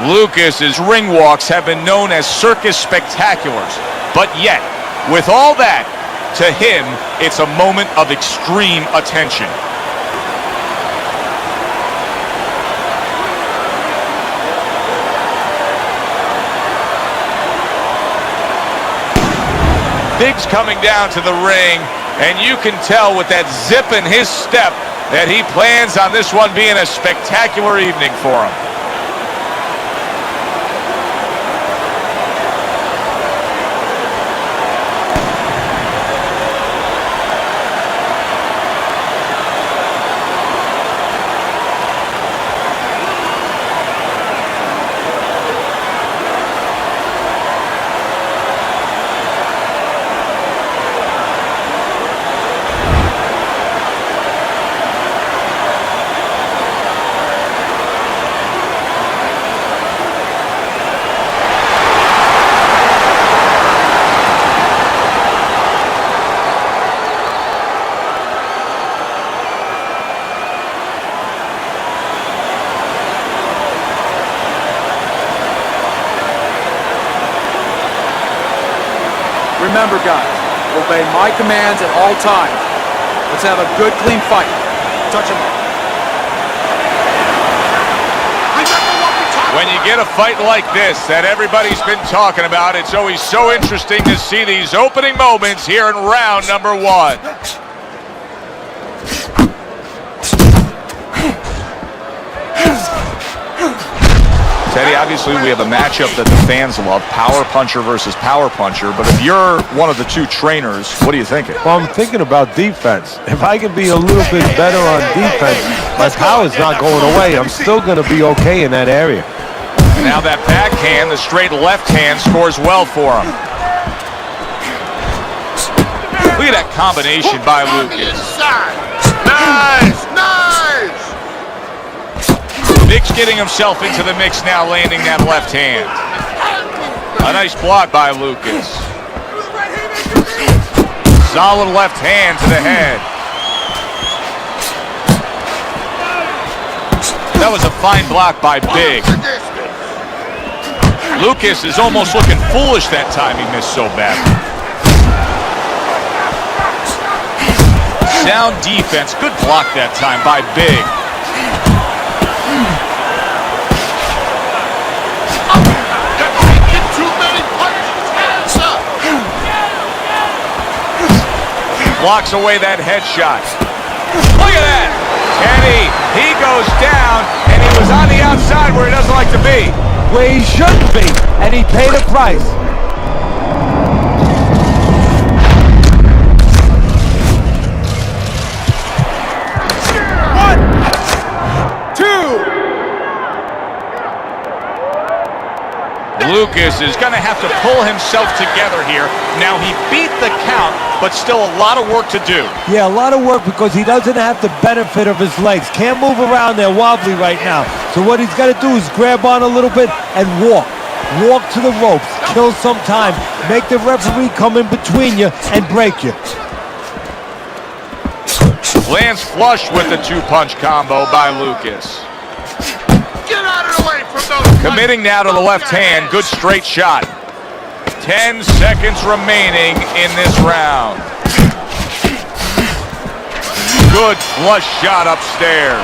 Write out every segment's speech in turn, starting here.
Lucas's ring walks have been known as circus spectaculars, but yet, with all that, to him, it's a moment of extreme attention. Biggs coming down to the ring, and you can tell with that zip in his step that he plans on this one being a spectacular evening for him. Remember, guys, obey my commands at all times. Let's have a good, clean fight. Touch him. When you get a fight like this that everybody's been talking about, it's always so interesting to see these opening moments here in round number 1. Teddy, obviously we have a matchup that the fans love, power puncher versus power puncher, but if you're one of the two trainers, what are you thinking? Well, I'm thinking about defense. If I can be a little bit better on defense, my power's not going away. I'm still going to be okay in that area. And now that backhand, the straight left hand, scores well for him. Look at that combination by Lucas. Nice, nice! Biggs getting himself into the mix now, landing that left hand. A nice block by Lucas. Solid left hand to the head. That was a fine block by Biggs. Lucas is almost looking foolish that time he missed so badly. Sound defense. Good block that time by Biggs. Blocks away that headshot. Look at that! Teddy, he goes down, and he was on the outside where he doesn't like to be. Where he shouldn't be, and he paid a price. Lucas is going to have to pull himself together here. Now, he beat the count, but still a lot of work to do. Yeah, a lot of work because he doesn't have the benefit of his legs. Can't move around there wobbly right now. So what he's got to do is grab on a little bit and walk. Walk to the ropes, kill some time, make the referee come in between you and break you. Lands flush with the two-punch combo by Lucas. Get out of the way from those. Committing now to the left hand. Good straight shot. 10 seconds remaining in this round. Good flush shot upstairs.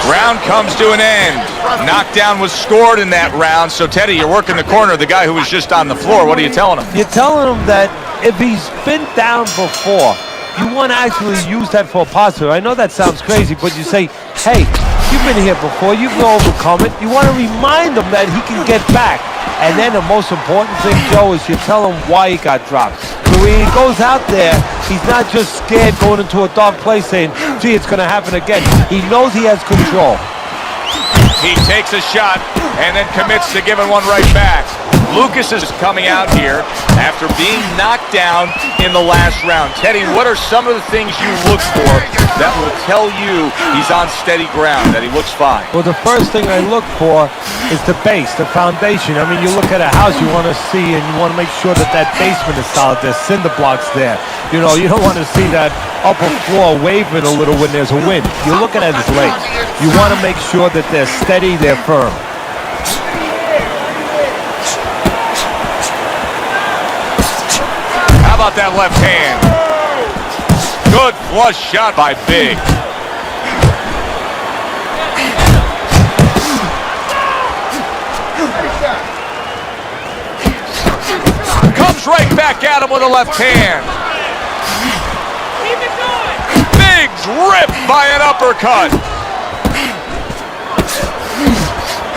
Round comes to an end. Knockdown was scored in that round. So, Teddy, you're working the corner of the guy who was just on the floor. What are you telling him? You're telling him that if he's been down before, you want to actually use that for a positive. I know that sounds crazy, but you say, hey, you've been here before, you've overcome it. You want to remind him that he can get back. And then the most important thing, Joe, is you tell him why he got dropped. So when he goes out there, he's not just scared going into a dark place saying, gee, it's going to happen again. He knows he has control. He takes a shot and then commits to giving one right back. Lucas is coming out here after being knocked down in the last round. Teddy, what are some of the things you look for that will tell you he's on steady ground, that he looks fine? Well, the first thing I look for is the base, the foundation. I mean, you look at a house, you want to see, and you want to make sure that that basement is solid. There's cinder blocks there. You know, you don't want to see that upper floor waving a little when there's a wind. You're looking at his legs. You want to make sure that they're steady, they're firm. about that left hand? Good flush shot by Big. Comes right back at him with a left hand. Big's ripped by an uppercut.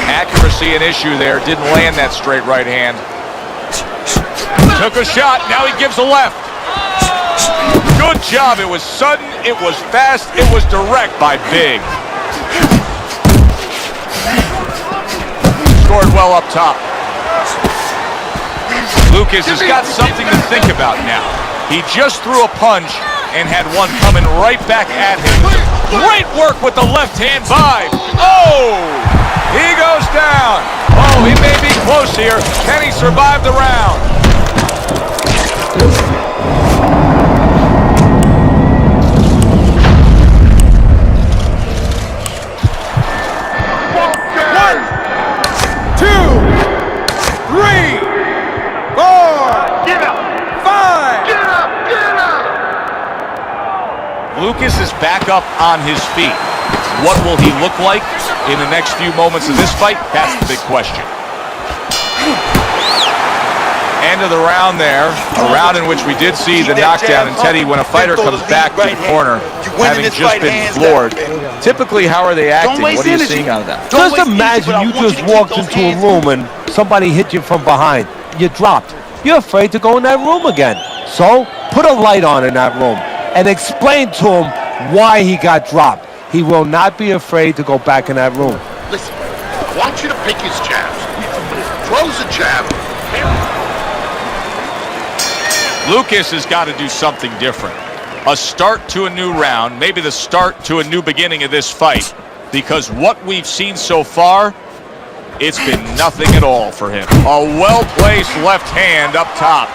Accuracy an issue there. Didn't land that straight right hand. Took a shot. Now he gives a left. Good job. It was sudden. It was fast. It was direct by Big. Scored well up top. Lucas has got something to think about now. He just threw a punch and had one coming right back at him. Great work with the left hand by. Oh! He goes down. Oh, he may be close here. Can he survive the round? Lucas is back up on his feet. What will he look like in the next few moments of this fight? That's the big question. End of the round there. A round in which we did see the knockdown. And Teddy, when a fighter comes back to the corner, having just been floored, typically how are they acting? What are you seeing out of that? Just imagine you just walked into a room and somebody hit you from behind. You dropped. You're afraid to go in that room again. So put a light on in that room and explain to him why he got dropped. He will not be afraid to go back in that room. Listen, I want you to pick his jabs. Throws a jab. Lucas has got to do something different. A start to a new round, maybe the start to a new beginning of this fight. Because what we've seen so far, it's been nothing at all for him. A well-placed left hand up top.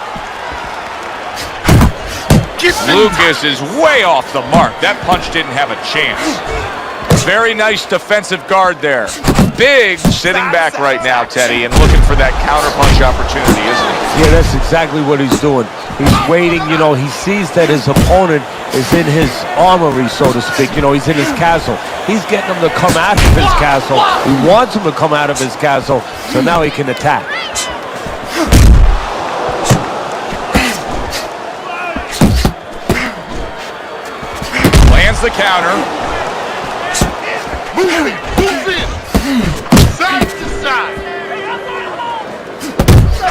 Lucas is way off the mark. That punch didn't have a chance. Very nice defensive guard there. Big sitting back right now, Teddy, and looking for that counterpunch opportunity, isn't he? Yeah, that's exactly what he's doing. He's waiting, you know, he sees that his opponent is in his armory, so to speak. You know, he's in his castle. He's getting him to come out of his castle. He wants him to come out of his castle, so now he can attack. The counter. Move in. Side to side.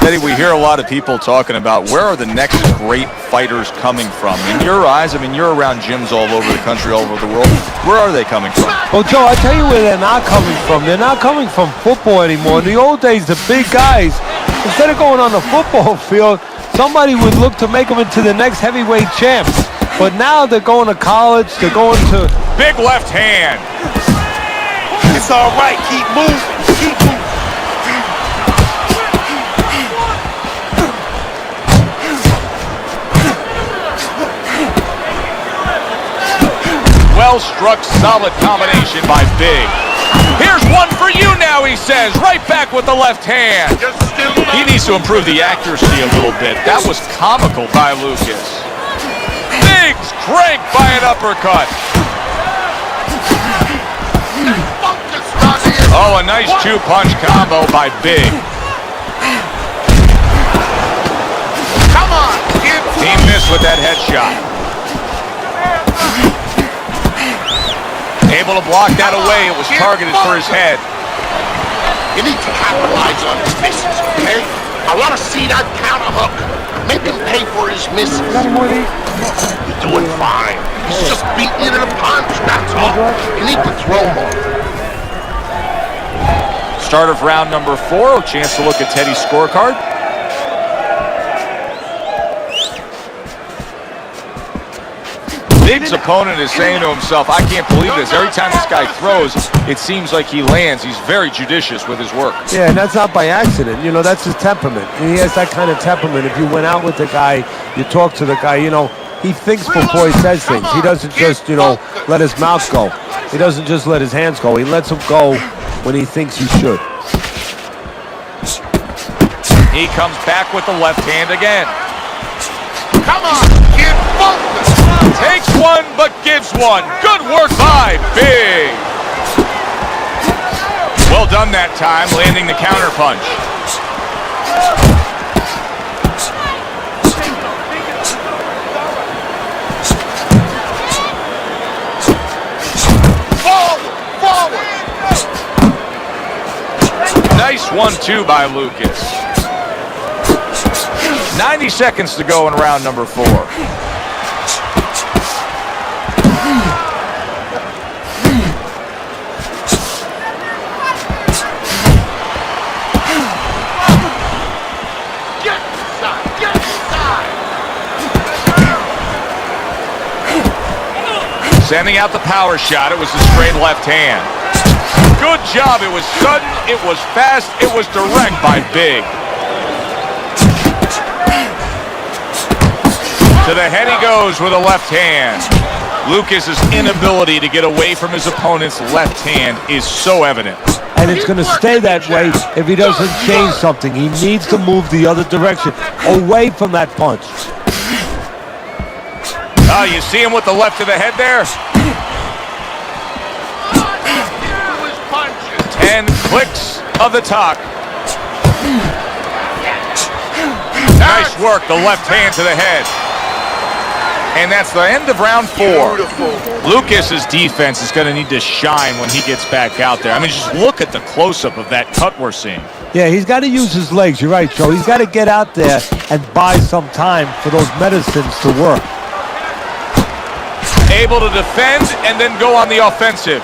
Teddy, we hear a lot of people talking about where are the next great fighters coming from. In your eyes, I mean, you're around gyms all over the country, all over the world. Where are they coming from? Well, Joe, I tell you where they're not coming from. They're not coming from football anymore. In the old days, the big guys, instead of going on the football field, somebody would look to make them into the next heavyweight champs. But now they're going to college, they're going to... Big left hand. It's all right, keep moving, keep moving. Well struck, solid combination by Big. Here's one for you now, he says. Right back with the left hand. He needs to improve the accuracy a little bit. That was comical by Lucas. Big's cranked by an uppercut. Oh, a nice two-punch combo by Big. Come on, kid. He missed with that headshot. Able to block that away. It was targeted for his head. You need to capitalize on his misses, okay? I want to see that counter hook. Make him pay for his misses. You're doing fine. He's just beating you to the punch, that's all. You need to throw more. Start of round number 4. A chance to look at Teddy's scorecard. Big's opponent is saying to himself, I can't believe this. Every time this guy throws, it seems like he lands. He's very judicious with his work. Yeah, and that's not by accident. You know, that's his temperament. He has that kind of temperament. If you went out with the guy, you talk to the guy, you know, he thinks before he says things. He doesn't just, you know, let his mouth go. He doesn't just let his hands go. He lets them go when he thinks he should. He comes back with the left hand again. Come on, kid, focus. Takes one, but gives one. Good work by Big. Well done that time, landing the counter punch. Forward. Nice 1-2 by Lucas. 90 seconds to go in round number 4. Get inside. Sending out the power shot. It was the straight left hand. Good job. It was sudden, it was fast, it was direct by Big. To the head he goes with a left hand. Lucas's inability to get away from his opponent's left hand is so evident. And it's going to stay that way if he doesn't change something. He needs to move the other direction, away from that punch. Oh, you see him with the left to the head there? 10 clicks of the talk. Nice work, the left hand to the head. And that's the end of round 4. Lucas's defense is going to need to shine when he gets back out there. I mean, just look at the close-up of that cut we're seeing. Yeah, he's got to use his legs. You're right, Joe. He's got to get out there and buy some time for those medicines to work. Able to defend and then go on the offensive.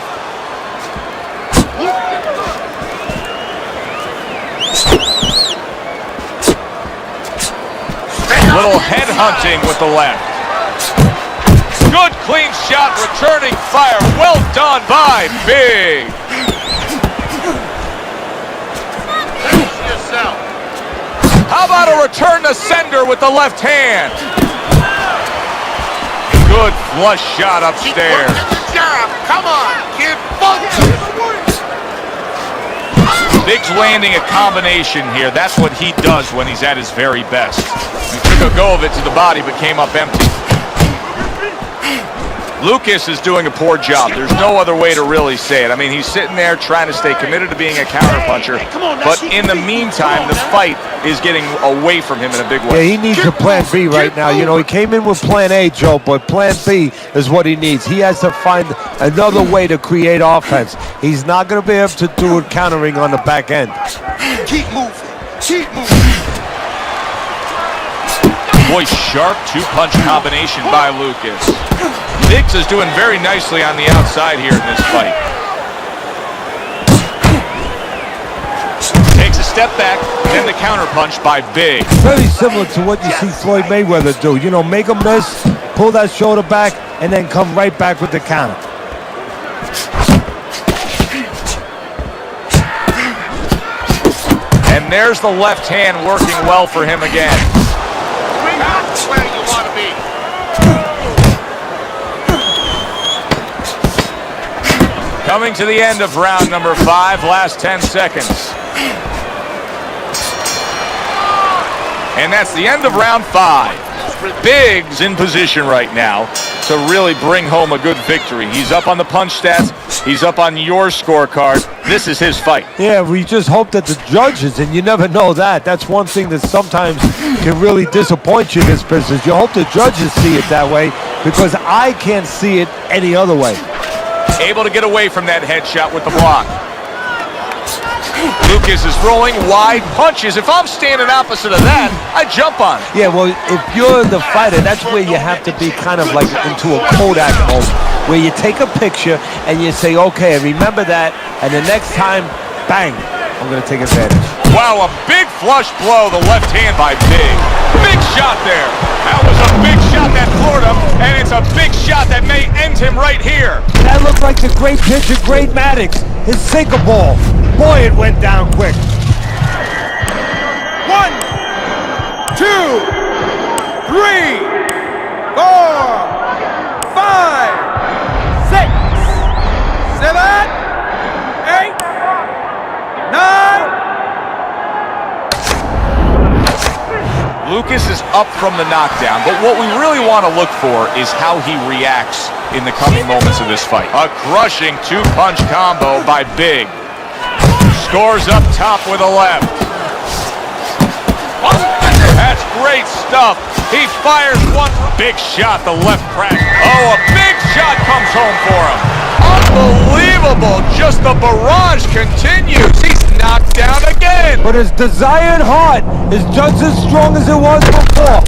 Little head hunting with the left. Good clean shot, returning fire. Well done by Big. How about a return to sender with the left hand? Good flush shot upstairs. Come on, kid, focus. Big's landing a combination here. That's what he does when he's at his very best. He took a go of it to the body, but came up empty. Lucas is doing a poor job. There's no other way to really say it. I mean, he's sitting there trying to stay committed to being a counterpuncher, but in the meantime, the fight is getting away from him in a big way. Yeah, he needs a plan B right now. You know, he came in with plan A, Joe, but plan B is what he needs. He has to find another way to create offense. He's not going to be able to do it countering on the back end. Keep moving. Keep moving. Boy, sharp two-punch combination by Lucas. Biggs is doing very nicely on the outside here in this fight. Takes a step back, then the counterpunch by Big. Very similar to what you see Floyd Mayweather do. You know, make him miss, pull that shoulder back, and then come right back with the counter. And there's the left hand working well for him again. That's where you want to be. Coming to the end of round number 5, last 10 seconds. And that's the end of round 5. Biggs in position right now to really bring home a good victory. He's up on the punch stats. He's up on your scorecard. This is his fight. Yeah, we just hope that the judges, and you never know that. That's one thing that sometimes can really disappoint you in this business. You hope the judges see it that way, because I can't see it any other way. Able to get away from that headshot with the block. Lucas is throwing wide punches. If I'm standing opposite of that, I jump on it. Yeah, well, if you're the fighter, that's where you have to be kind of like into a Kodak mode, where you take a picture and you say, okay, remember that, and the next time, bang, I'm going to take advantage. Wow, a big flush blow, the left hand by Big. Big shot there. That was a big shot that floored him, and it's a big shot that may end him right here. That looked like the great pitcher, Great Maddox, his sinker ball. Boy, it went down quick. 1, 2, 3, 4, 5, 6, 7, 8, 9. Lucas is up from the knockdown, but what we really want to look for is how he reacts in the coming moments of this fight. A crushing two-punch combo by Big. Scores up top with a left. That's great stuff. He fires one. Big shot, the left crack. Oh, a big shot comes home for him. Unbelievable. Just the barrage continues. He's knocked down again. But his desired heart is just as strong as it was before.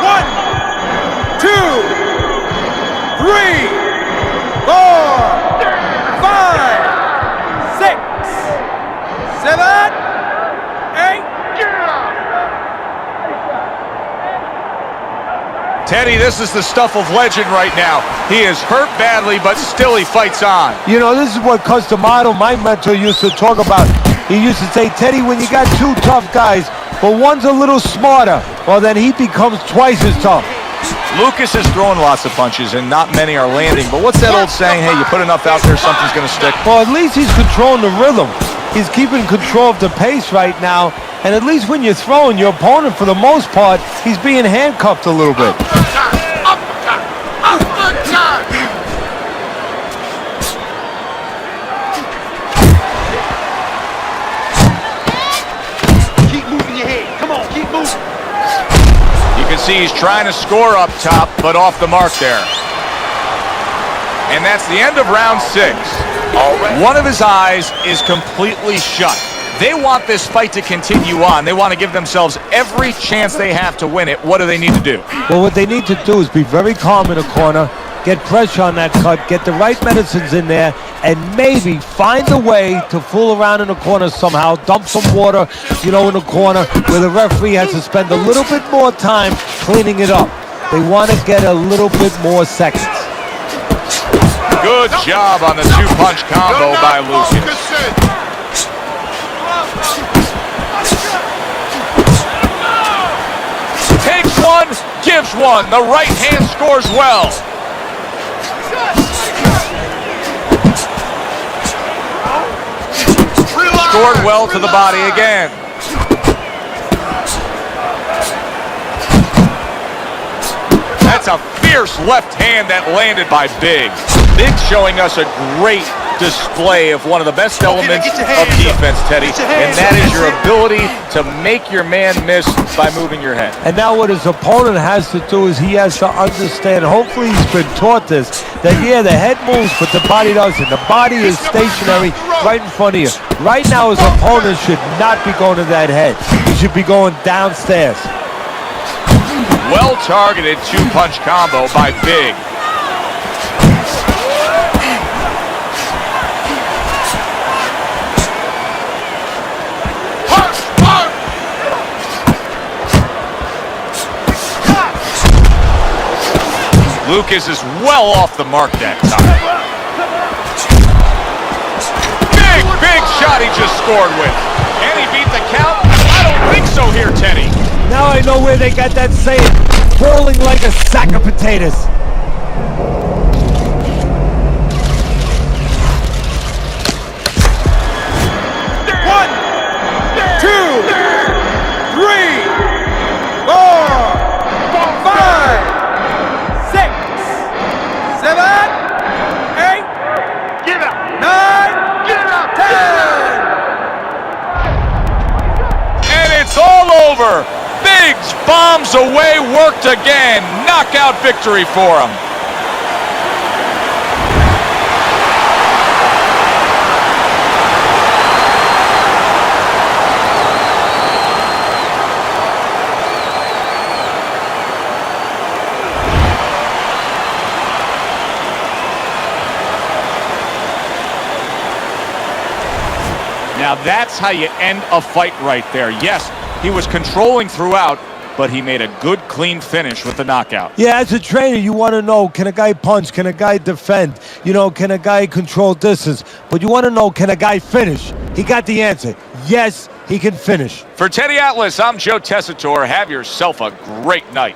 1, 2, 3, 4, 5, 6, 7, 8. Teddy, this is the stuff of legend right now. He is hurt badly, but still he fights on. You know, this is what Customato, my mentor, used to talk about. He used to say, Teddy, when you got two tough guys, but one's a little smarter, well, then he becomes twice as tough. Lucas is throwing lots of punches, and not many are landing. But what's that old saying? Hey, you put enough out there, something's going to stick. Well, at least he's controlling the rhythm. He's keeping control of the pace right now. And at least when you're throwing, your opponent, for the most part, he's being handcuffed a little bit. Keep moving your head. Come on, keep moving. You can see he's trying to score up top, but off the mark there. And that's the end of round 6. One of his eyes is completely shut. They want this fight to continue on. They want to give themselves every chance they have to win it. What do they need to do? Well, what they need to do is be very calm in the corner, get pressure on that cut, get the right medicines in there, and maybe find a way to fool around in the corner somehow, dump some water, you know, in the corner where the referee has to spend a little bit more time cleaning it up. They want to get a little bit more seconds. Good job on the two-punch combo by Lucas. Takes one, gives one. The right hand scores well. Scored well to the body again. That's a fierce left hand that landed by Big. Big showing us a great display of one of the best elements of defense, Teddy, and that is your ability to make your man miss by moving your head. And now what his opponent has to do is he has to understand, hopefully he's been taught this, that yeah, the head moves, but the body doesn't. The body is stationary right in front of you. Right now his opponent should not be going to that head. He should be going downstairs. Well-targeted two-punch combo by Big. Lucas is well off the mark that time. Big shot he just scored with. Can he beat the count? I don't think so here, Teddy. Now I know where they got that saying, rolling like a sack of potatoes. One, 2, 3, 4, 5, 6, 7, 8, 9, 10. And it's all over. Biggs bombs away, worked again. Knockout victory for him. Now that's how you end a fight right there. Yes, he was controlling throughout, but he made a good, clean finish with the knockout. Yeah, as a trainer, you want to know, can a guy punch? Can a guy defend? You know, can a guy control distance? But you want to know, can a guy finish? He got the answer. Yes, he can finish. For Teddy Atlas, I'm Joe Tessitore. Have yourself a great night.